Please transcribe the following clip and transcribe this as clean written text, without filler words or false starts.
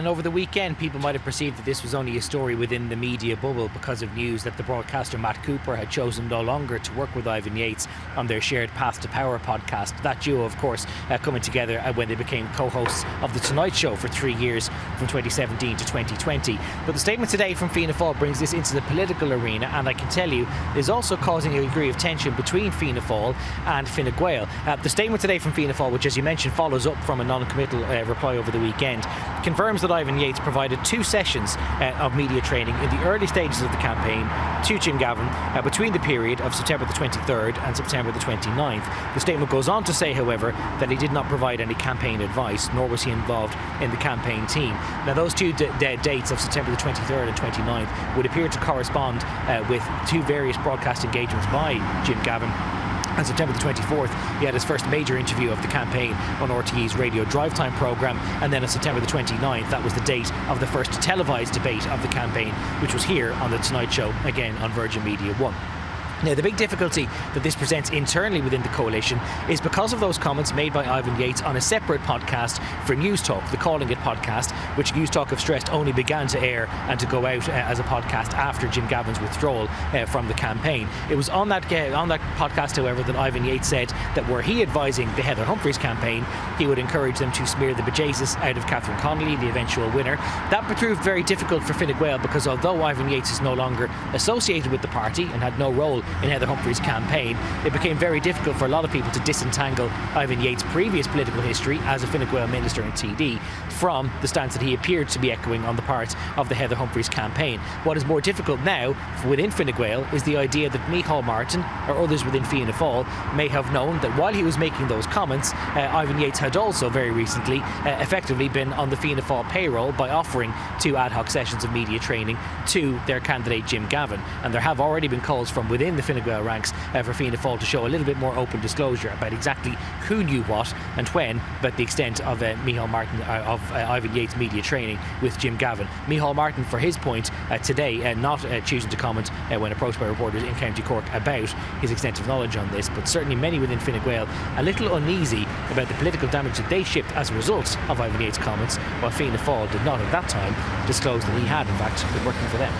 And over the weekend, people might have perceived that this was only a story within the media bubble because of news that the broadcaster Matt Cooper had chosen no longer to work with Ivan Yates on their shared Path to Power podcast. That duo, of course, coming together when they became co-hosts of The Tonight Show for 3 years from 2017 to 2020. But the statement today from Fianna Fáil brings this into the political arena, and I can tell you is also causing a degree of tension between Fianna Fáil and Fine Gael. The statement today from Fianna Fáil, which as you mentioned follows up from a non-committal reply over the weekend, confirms that Ivan Yates provided 2 sessions of media training in the early stages of the campaign to Jim Gavin between the period of September the 23rd and September the 29th. The statement goes on to say, however, that he did not provide any campaign advice, nor was he involved in the campaign team. Now, those 2 dates of September the 23rd and 29th would appear to correspond with 2 various broadcast engagements by Jim Gavin. On September the 24th, he had his first major interview of the campaign on RTE's radio drive time programme, and then on September the 29th, that was the date of the first televised debate of the campaign, which was here on The Tonight Show, again on Virgin Media 1. Now, the big difficulty that this presents internally within the coalition is because of those comments made by Ivan Yates on a separate podcast for News Talk, the Calling It podcast, which News Talk have stressed only began to air and to go out as a podcast after Jim Gavin's withdrawal from the campaign. It was on that podcast, however, that Ivan Yates said that were he advising the Heather Humphreys campaign, he would encourage them to smear the bejesus out of Catherine Connolly, the eventual winner. That proved very difficult for Fine Gael because although Ivan Yates is no longer associated with the party and had no role in Heather Humphreys' campaign, it became very difficult for a lot of people to disentangle Ivan Yates' previous political history as a Fine Gael minister and TD from the stance that he appeared to be echoing on the part of the Heather Humphreys campaign. What is more difficult now within Fine Gael is the idea that Micheál Martin or others within Fianna Fáil may have known that while he was making those comments, Ivan Yates had also very recently effectively been on the Fianna Fáil payroll by offering 2 ad hoc sessions of media training to their candidate Jim Gavin, and there have already been calls from within the Fine Gael ranks for Fianna Fáil to show a little bit more open disclosure about exactly who knew what and when about the extent of Micheál Martin of Ivan Yates' media training with Jim Gavin. Micheál Martin, for his point today, not choosing to comment when approached by reporters in County Cork about his extensive knowledge on this, but certainly many within Fine Gael a little uneasy about the political damage that they shipped as a result of Ivan Yates' comments, while Fianna Fáil did not at that time disclose that he had in fact been working for them.